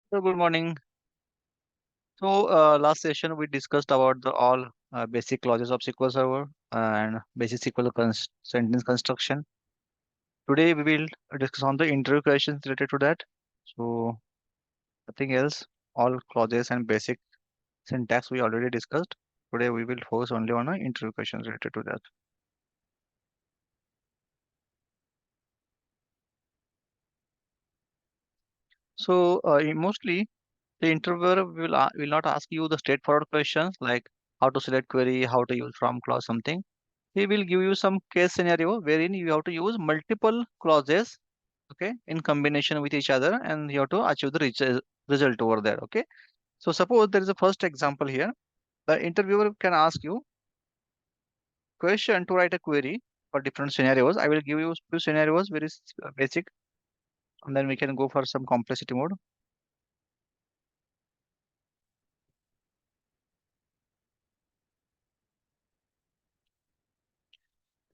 So good morning. So last session we discussed about the all basic clauses of SQL Server and basic SQL sentence construction. Today we will discuss on the interview questions related to that. So nothing else. All clauses and basic syntax we already discussed. Today we will focus only on interview questions related to that. So mostly the interviewer will not ask you the straightforward questions like how to select query, how to use from clause something. He will give you some case scenario wherein you have to use multiple clauses, okay, in combination with each other, and you have to achieve the result over there. Okay, so suppose there is a first example here. The interviewer can ask you question to write a query for different scenarios. I will give you few scenarios, very basic, and then we can go for some complexity mode.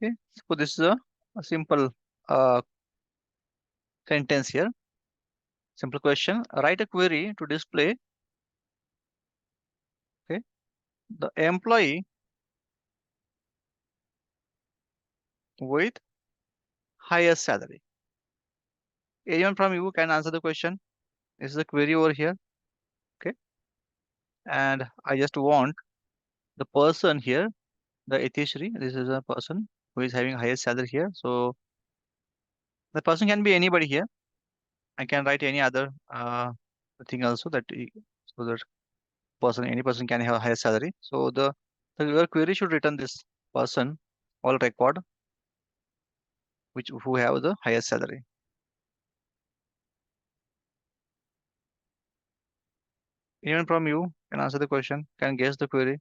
Okay, so this is a simple uh, sentence here. Simple question: write a query to display, okay, the employee with highest salary. Anyone from you can answer the question. This is a query over here. Okay. And I just want the person here, the Itishri. This is a person who is having highest salary here. So the person can be anybody here. I can write any other thing also so that any person can have highest salary. So your query should return this person all record which who have the highest salary. Anyone from you can answer the question, can guess the query.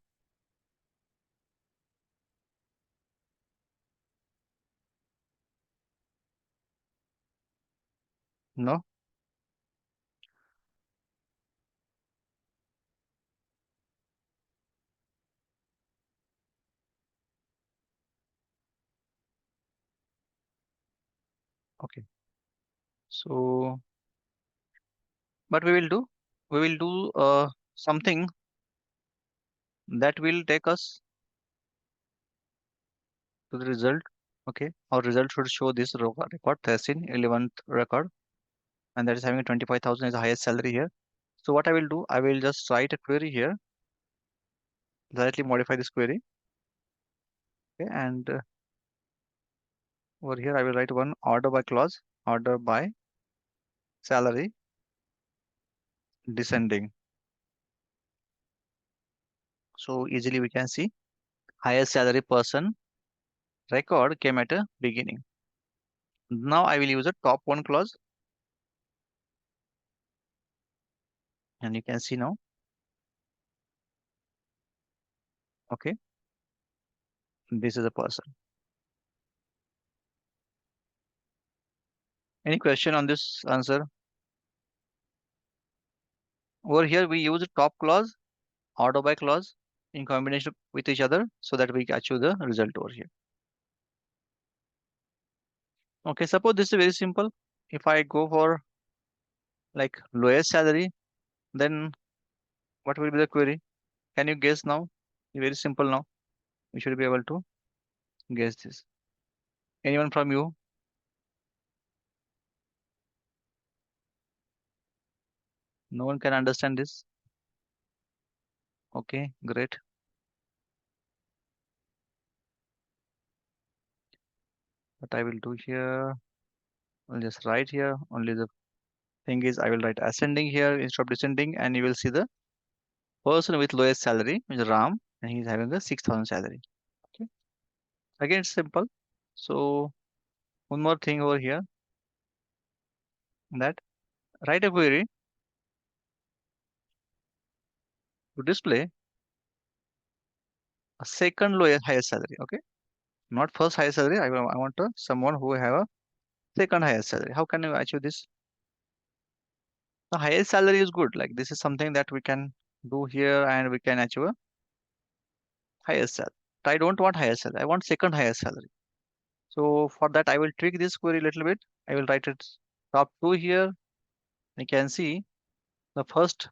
No? Okay. So but we will do something that will take us to the result. Okay, our result should show this record 13 11th record, and that is having 25,000 is the highest salary here. So what I will do, I will just write a query here, directly modify this query. Okay, and over here I will write one order by clause, order by salary descending. So easily we can see highest salary person record came at a beginning. Now I will use a top one clause, and you can see now. Okay, this is a person. Any question on this answer? Over here we use a top clause, order by clause in combination with each other so that we achieve the result over here. Okay, suppose this is very simple. If I go for like lowest salary, then what will be the query? Can you guess now? Very simple now. You should be able to guess this. Anyone from you? No one can understand this. Okay, great. What I will do here, I'll just write here. Only the thing is I will write ascending here instead of descending, and you will see the person with lowest salary, which is Ram, and he's having a 6,000 salary. Okay. Again, it's simple. So one more thing over here, that write a query to display a second lowest highest salary. Okay, not first highest salary. I want someone who have a second highest salary. How can you achieve this? The highest salary is good. Like this is something that we can do here, and we can achieve a highest salary. I don't want highest salary. I want second highest salary. So for that, I will tweak this query a little bit. I will write it top two here. You can see The first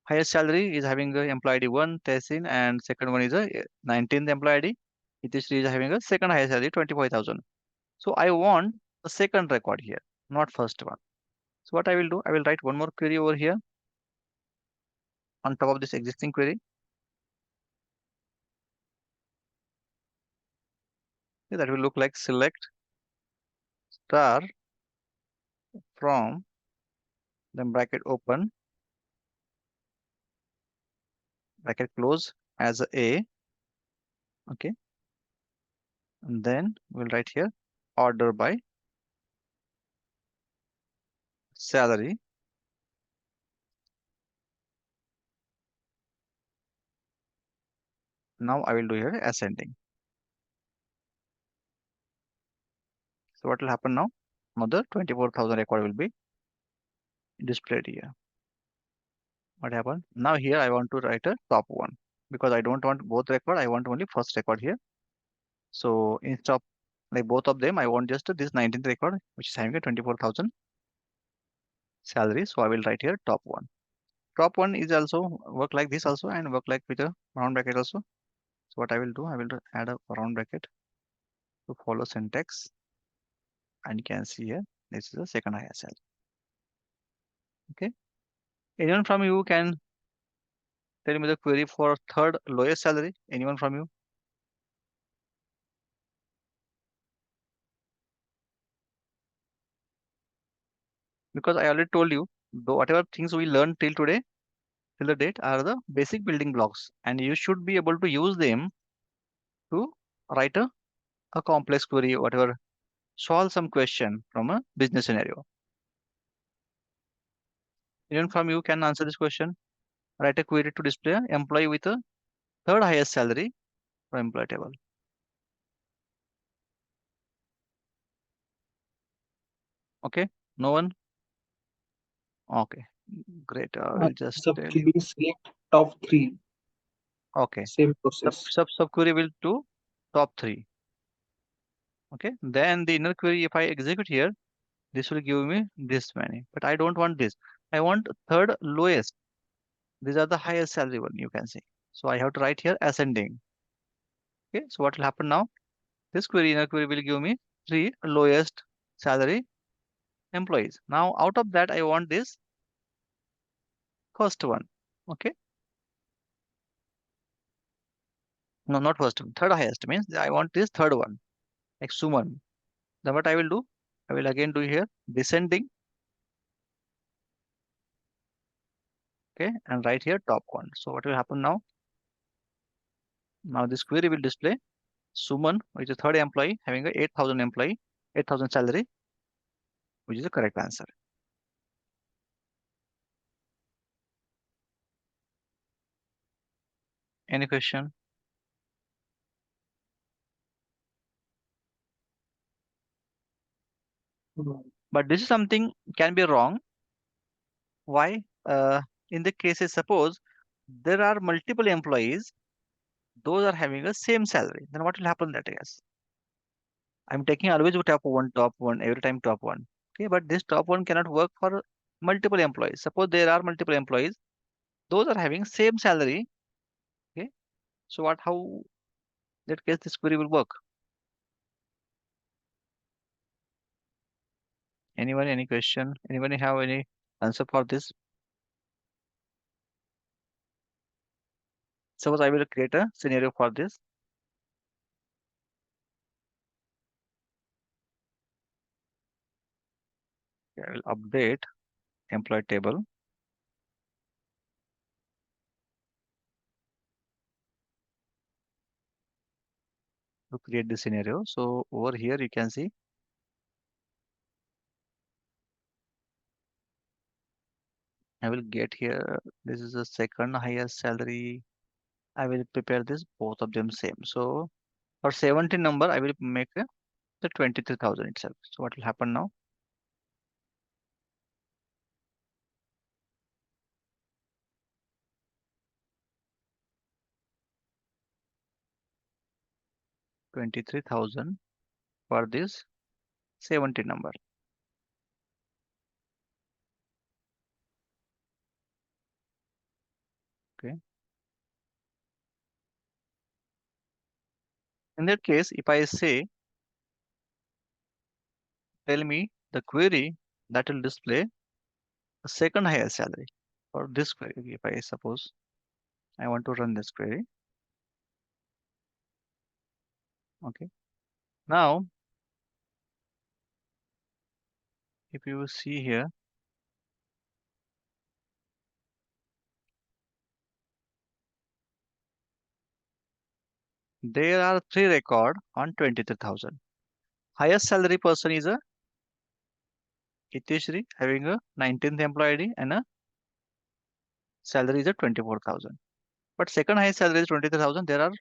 highest salary is having a employee ID 1, Tehsin, and second one is a 19th employee ID. Itishri is having a second highest salary, 25,000. So I want the second record here, not first one. So what I will do, I will write one more query over here on top of this existing query. Okay, that will look like select star from, then bracket open, bracket close as a, okay, and then we'll write here order by salary. Now I will do here ascending. So what will happen now? Now the 24,000 record will be displayed here. What happened? Now here I want to write a top one because I don't want both record. I want only first record here. So instead of like both of them, I want just this 19th record, which is having a 24,000 salary. So I will write here top one. Top one is also work like this also and work like with a round bracket also. So what I will do, I will add a round bracket to follow syntax, and you can see here this is the second highest salary. Okay. Anyone from you can tell me the query for third lowest salary? Anyone from you? Because I already told you, whatever things we learned till today, till the date, are the basic building blocks, and you should be able to use them to write a complex query, whatever, solve some question from a business scenario. Anyone from you can answer this question? Write a query to display an employee with a third highest salary from employee table. Okay, no one? Okay, great. I will just Sub tell you. query select top three. Okay, Same sub process. sub sub query will do top three. Okay, then the inner query, if I execute here, this will give me this many, but I don't want this. I want third lowest. These are the highest salary one, you can see. So I have to write here ascending. Okay, so what will happen now? This query, inner query, will give me three lowest salary employees. Now out of that, I want this first one. Okay, no, not first one, third highest means I want this third one, like Suman. Then what I will do? I will again do here descending. Okay, and write here top one. So what will happen now? Now this query will display Suman, which is third employee, having a 8,000 employee, 8,000 salary, which is the correct answer. Any question? Hmm. But this is something can be wrong. Why? In the cases, suppose there are multiple employees, those are having a same salary. Then what will happen that is? I'm taking always top one, every time top one. Okay, but this top one cannot work for multiple employees. Suppose there are multiple employees, those are having same salary. Okay, so what? How that case this query will work? Anyone? Any question? Anybody have any answer for this? Suppose I will create a scenario for this. Okay, I will update employee table to create the scenario. So over here you can see I will get here. This is the second highest salary. I will prepare this both of them same. So for 17 number, I will make the 23,000 itself. So what will happen now? $23,000 for this 17 number. Okay. In that case, if I say, tell me the query that will display the second highest salary for this query. If I suppose I want to run this query. Okay. Now, if you see here, there are three record on 23,000. Highest salary person is a Itishri having a 19th employee ID and a salary is a 24,000. But second highest salary is 23,000. There are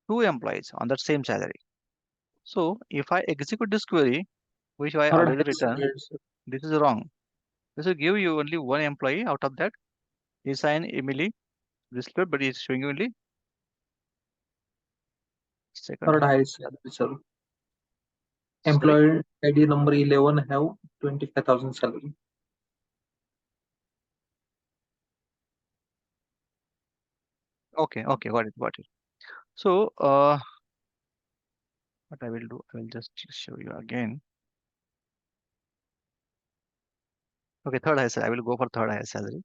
two employees on that same salary. So if I execute this query, which I Third already highest written, salary, sir. this is wrong. This will give you only one employee out of that. Is an Emily displayed, but it's showing you only second Third highest highest salary. salary, sir. Sorry. Employee ID number 11 have 25,000 salary. Okay, okay, got it, got it. So what I will do, I will just show you again. Okay, third highest salary. I will go for third highest salary.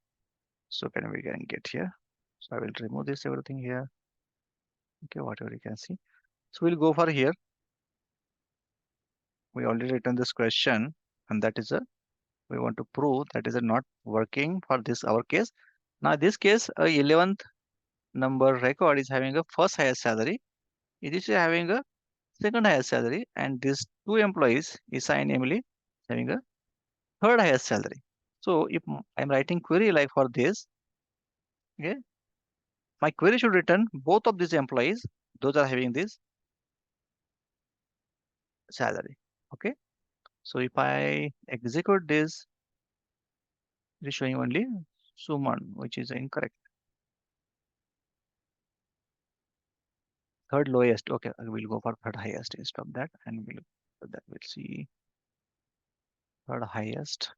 So we can get here. So I will remove this everything here. Okay, whatever you can see. So we'll go for here. We already written this question, and that is a we want to prove that is a not working for this our case. Now this case, a 11th number record is having a first highest salary. It is having a second highest salary, and these two employees, Isa and Emily, having a third highest salary. So if I'm writing query like for this, okay, my query should return both of these employees, those are having this salary. Okay. So if I execute this, it is showing only Suman, which is incorrect. Third lowest. Okay, I will go for third highest instead of that, and we'll see third highest.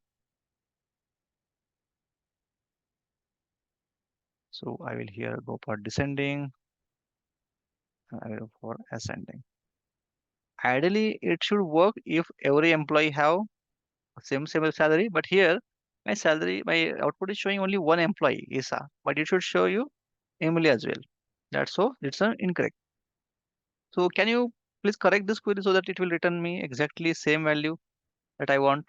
So I will here go for descending, and I will go for ascending. Ideally, it should work if every employee have same salary, but here my output is showing only one employee, Isa, but it should show you Emily as well. That's so it's incorrect. So can you please correct this query so that it will return me exactly same value that I want?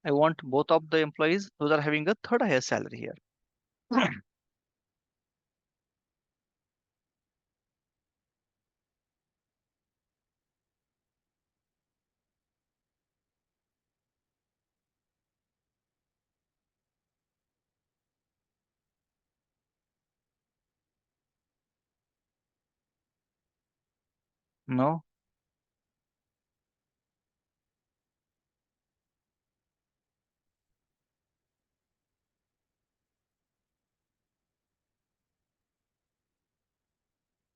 I want both of the employees those are having a third highest salary here. No?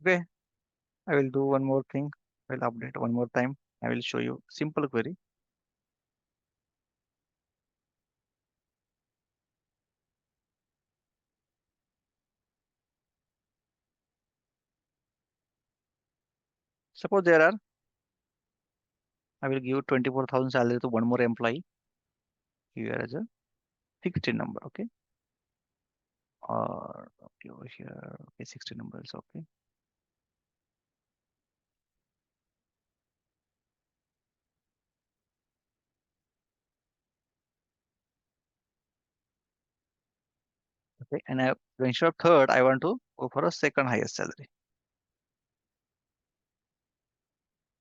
Okay, I will do one more thing. I will update one more time. I will show you simple query. Suppose there are, I will give 24,000 salary to one more employee here as a 16 number. Okay. Or okay, over here. Okay, 16 number is okay. Okay, and instead of third, I want to go for a second highest salary.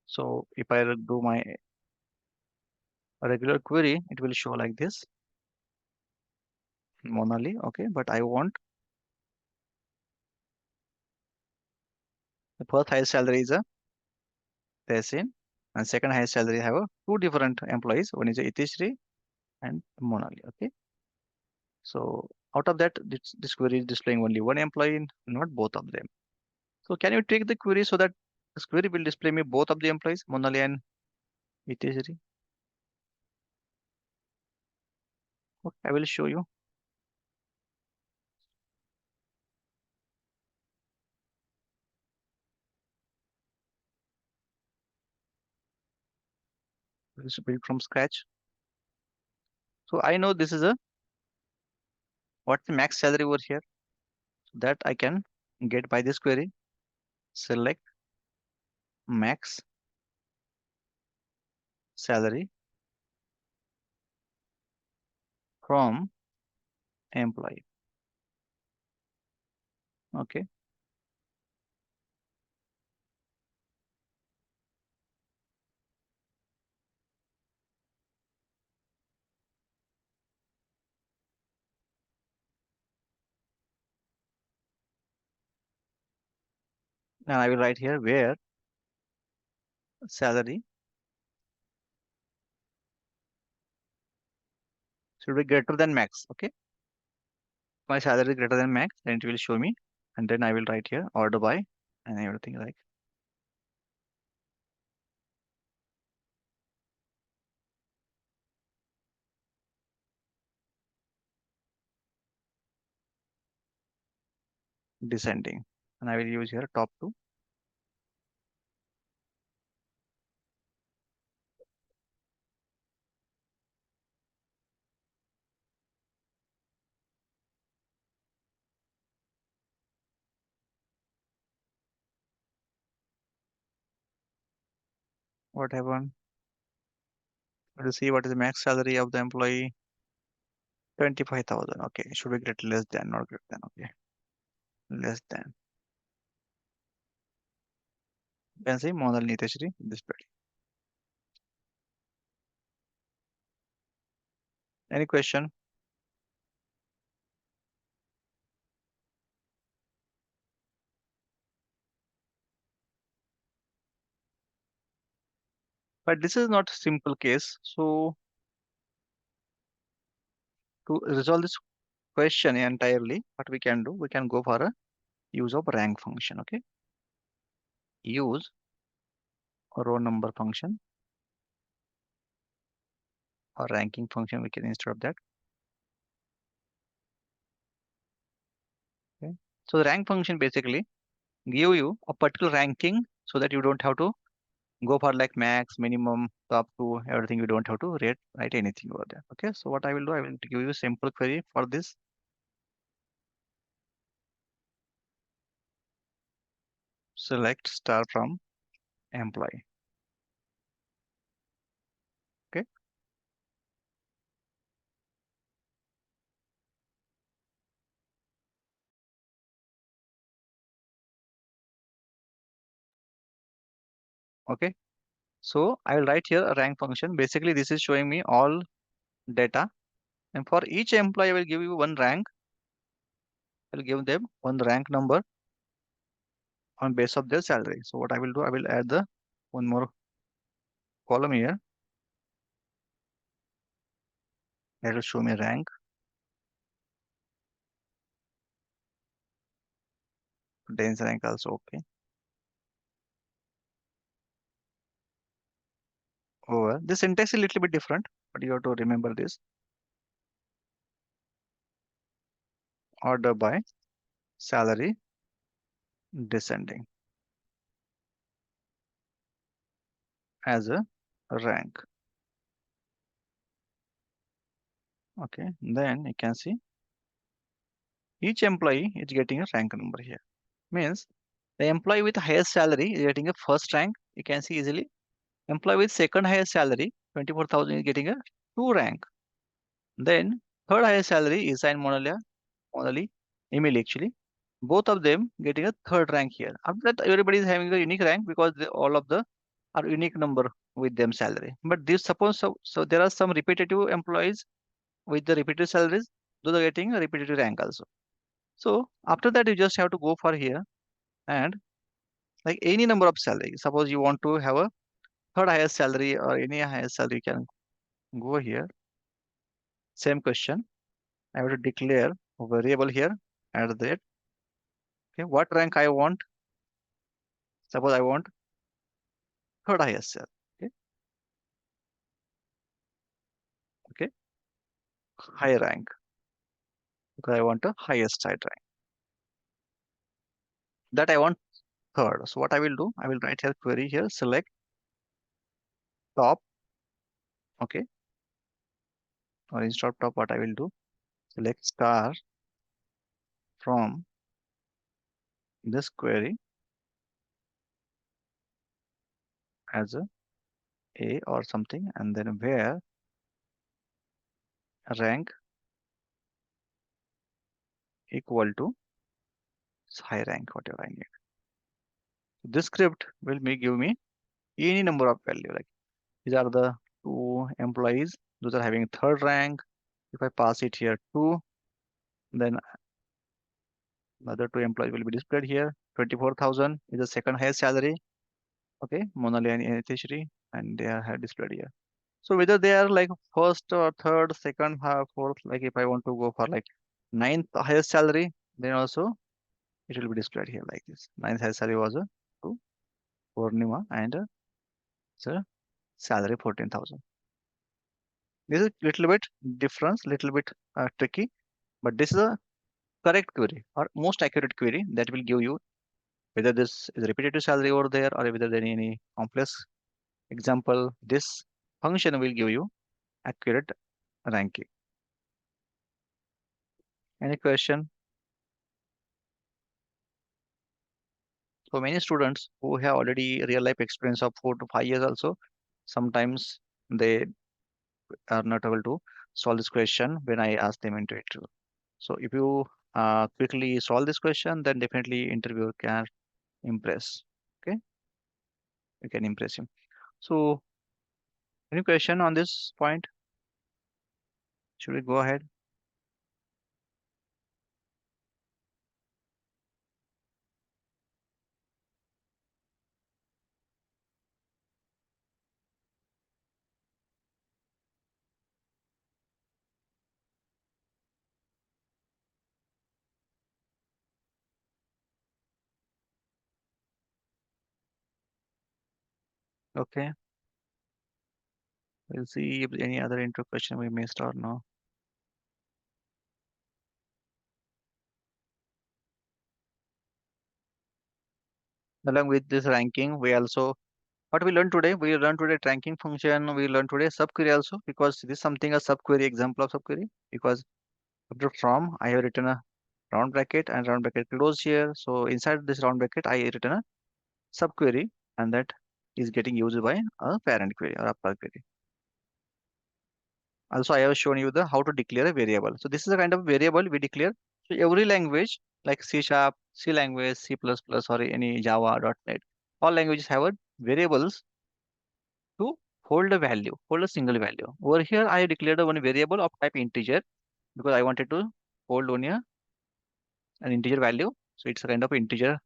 So if I do my regular query, it will show like this, Monali. Okay, but I want the first highest salary is a Tehsin, and second highest salary have a two different employees. One is a Itishri and Monali. Okay, so out of that, this query is displaying only one employee, not both of them. So can you take the query so that this query will display me both of the employees, Monali and Itishri? Okay, I will show you. Let's build from scratch. So I know this is a what's the max salary over here. So that I can get by this query. Select max salary from employee. Okay. And I will write here where salary should be greater than max. Okay. My salary is greater than max, then it will show me. And then I will write here order by and everything like descending. And I will use here top two. What happened? To see what is the max salary of the employee? 25,000. Okay. Should be greater less than, not greater than. Okay. Less than. You can see Monal Niteshri displayed. Any question? But this is not a simple case. So to resolve this question entirely, what we can do, we can go for a use of rank function. Okay. Use row number function or ranking function. We can instead of that. Okay. So the rank function basically give you a particular ranking so that you don't have to go for like max, minimum, top two, everything. You don't have to write anything over there. Okay. So what I will do, I will give you a simple query for this. Select star from employee. Okay. Okay. So I will write here a rank function. Basically, this is showing me all data. And for each employee, I will give you one rank. I will give them one rank number on base of their salary. So what I will do, I will add the one more column here. That will show me rank. Dense rank also okay. Over. This syntax is a little bit different, but you have to remember this. Order by salary descending as a rank. Okay. Then you can see each employee is getting a rank number here. Means the employee with highest salary is getting a first rank. You can see easily. Employee with second highest salary, 24,000 is getting a two rank. Then third highest salary is in Monali, Emily actually. Both of them getting a third rank here. After that, everybody is having a unique rank because all of the are unique number with them salary. But this suppose so there are some repetitive employees with the repetitive salaries, those are getting a repetitive rank also. So after that, you just have to go for here and like any number of salary. Suppose you want to have a third highest salary or any highest salary, you can go here. Same question. I have to declare a variable here at that. Okay, what rank I want? Suppose I want third highest salary. Okay, okay, high rank because I want a highest side rank. That I want third. So what I will do, I will write here query here, select top Okay. Or instead of top, what I will do, select star from this query as a or something, and then where rank equal to high rank, whatever I need. This script will give me any number of value. Like these are the two employees, those are having third rank. If I pass it here two, then the other two employees will be displayed here. 24,000 is the second highest salary. Okay, Monali and Nitishri, and they are displayed here. So whether they are like first or third, second, fourth, like if I want to go for like ninth highest salary, then also it will be displayed here like this. Ninth highest salary was to Purnima, and the salary 14,000. This is little bit difference, little bit tricky, but this is a correct query or most accurate query that will give you whether this is repetitive salary over there or whether there any complex example. This function will give you accurate ranking. Any question? So many students who have already real life experience of 4 to 5 years also, sometimes they are not able to solve this question when I ask them into interview. So if you quickly solve this question, then definitely interviewer can impress. Okay, you can impress him. So any question on this point? Should we go ahead? Okay, we'll see if any other intro question we missed or no. Along with this ranking, we also what we learned today, we learned today ranking function, we learned today subquery also, because this is something a subquery example of subquery, because after from I have written a round bracket and round bracket close here. So inside this round bracket I written a subquery, and that is getting used by a parent query or upper query. Also, I have shown you the how to declare a variable. So this is a kind of variable we declare. So every language like C sharp, C language, C++, or any Java, .NET, all languages have a variables to hold a value, hold a single value. Over here, I declared one variable of type integer because I wanted to hold only an integer value. So it's a kind of integer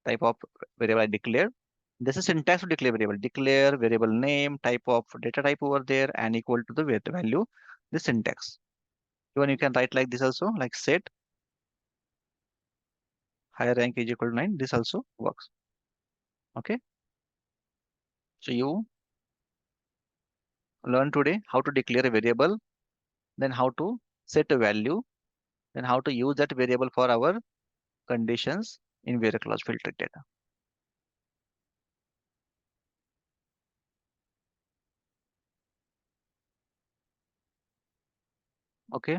type of variable I declared. This is syntax to declare variable. Declare variable name, type of data type over there, and equal to the value. This syntax. Even you can write like this also, like set higher rank is equal to 9. This also works. Okay. So you learn today how to declare a variable, then how to set a value, then how to use that variable for our conditions in variable clause filtered data. Okay.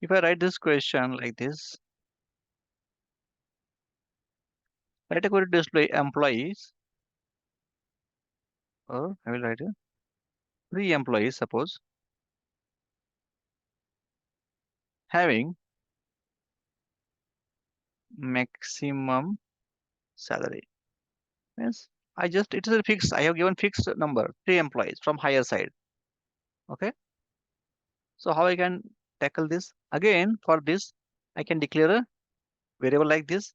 If I write this question like this, write a query to display employees, or I will write 3 employees, suppose, having maximum salary. Yes. It is a fixed, I have given fixed number, 3 employees from higher side. Okay. So how I can tackle this? Again, for this, I can declare a variable like this.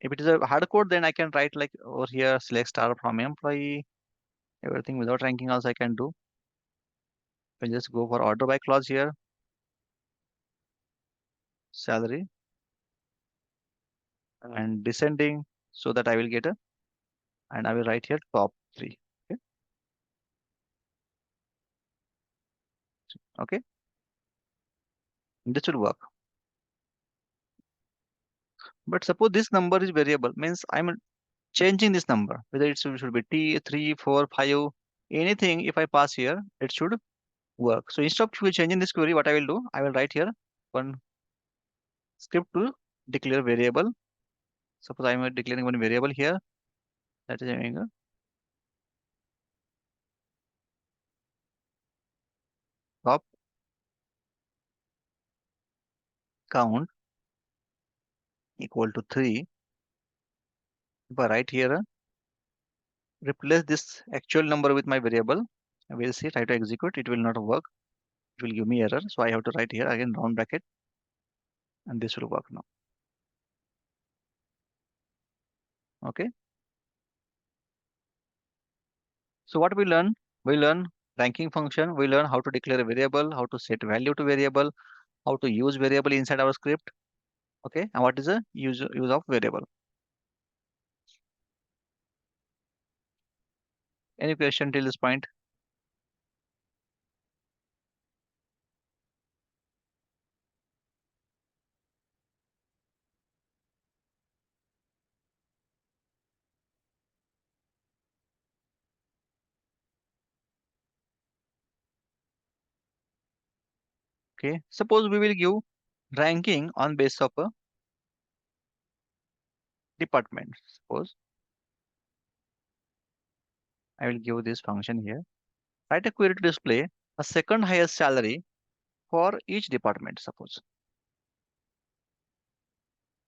If it is a hard code, then I can write like over here, select star from employee, everything without ranking also I can do. I just go for order by clause here, salary, and descending, so that I will get a, and I will write here top 3. Okay. Okay, this should work. But suppose this number is variable, means I'm changing this number, whether it should be t, 3, 4, 5, anything. If I pass here, it should work. So instead of changing this query, what I will do, I will write here one script to declare variable. Suppose I am declaring one variable here, that is having a top count equal to 3. If I write here, replace this actual number with my variable, I will see, try to execute, it will not work. It will give me error. So I have to write here again round bracket, and this will work now. Okay. So what we learn? We learn ranking function. We learn how to declare a variable, how to set value to variable, how to use variable inside our script. Okay. And what is the use of variable? Any question till this point? Okay. Suppose we will give ranking on base of a department. Suppose I will give this function here. Write a query to display a second highest salary for each department. Suppose.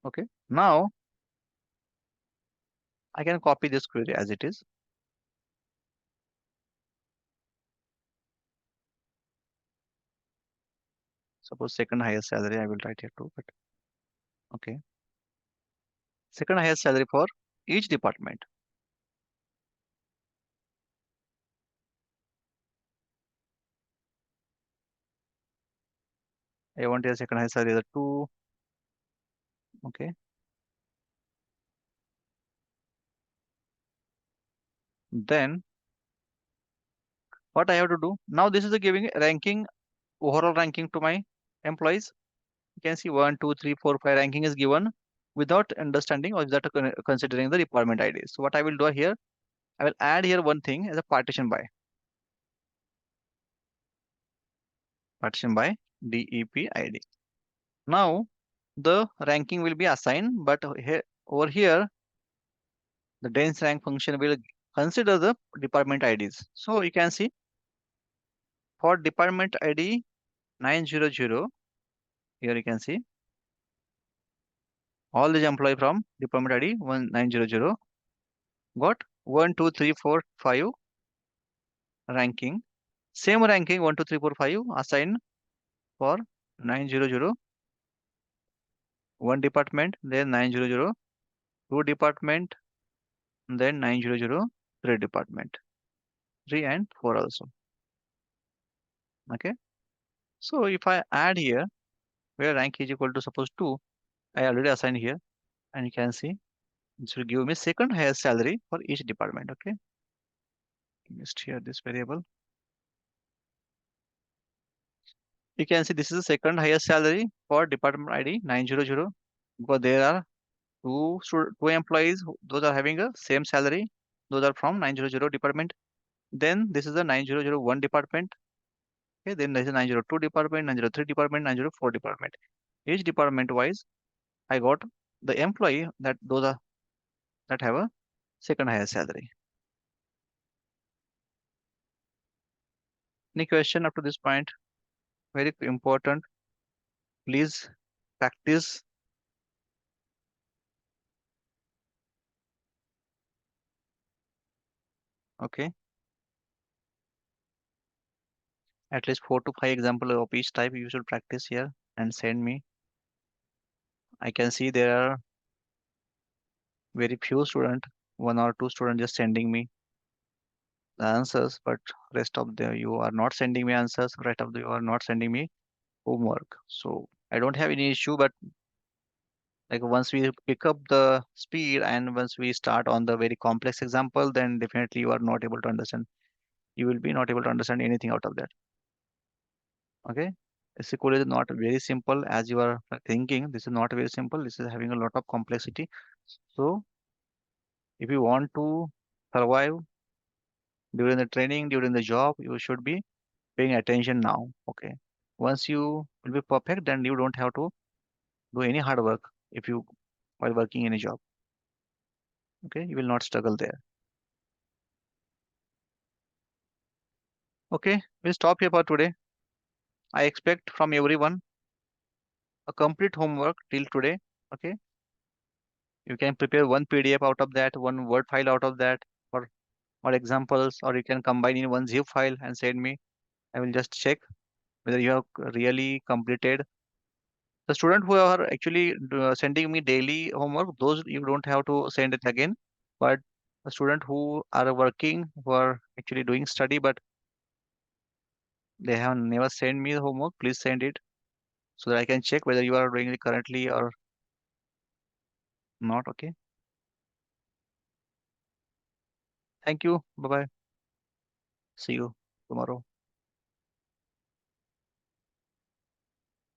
Okay. Now I can copy this query as it is. Suppose second highest salary, I will write here too, but okay. Second highest salary for each department. I want a second highest salary is a 2. Okay. Then what I have to do? Now this is the giving ranking, overall ranking to my employees. You can see 1, 2, 3, 4, 5 ranking is given without understanding or without considering the department ID. So what I will do here, I will add here one thing as a partition by. Partition by DEP ID. Now the ranking will be assigned, but here over here the dense rank function will consider the department IDs. So you can see for department ID 900, here you can see all these employee from department ID 1900 got 1, 2, 3, 4, 5 ranking. Same ranking 1, 2, 3, 4, 5 assigned for 900 one department, then 900 two department, then 900 three department, 3 and 4 also. Okay. So if I add here where rank is equal to suppose 2, I already assigned here, and you can see this will give me second highest salary for each department. Okay. Just here this variable. You can see this is the second highest salary for department ID 900 because there are two employees, those are having a same salary. Those are from 900 department. Then this is the 901 department. Okay. Then there is a 902 department, 903 department, 904 department. Each department wise, I got the employee that have a second highest salary. Any question up to this point? Very important. Please practice. Okay. At least 4 to 5 example of each type you should practice here and send me. I can see there are very few student, 1 or 2 students just sending me the answers, but rest of the you are not sending me answers. Rest of the you are not sending me homework. So I don't have any issue, but like once we pick up the speed and once we start on the very complex example, then definitely you are not able to understand. You will be not able to understand anything out of that. Okay, SQL is not very simple as you are thinking. This is not very simple. This is having a lot of complexity. So if you want to survive during the training, during the job, you should be paying attention now. Okay. Once you will be perfect, then you don't have to do any hard work if you while working in a job. Okay, you will not struggle there. Okay, we'll stop here for today. I expect from everyone a complete homework till today. Okay, you can prepare one PDF out of that, one Word file out of that, or examples, or you can combine in one zip file and send me. I will just check whether you have really completed. The student who are actually sending me daily homework, those you don't have to send it again. But the student who are working, who are actually doing study, but they have never sent me the homework, please send it so that I can check whether you are doing it currently or not. Okay. Thank you. Bye bye. See you tomorrow.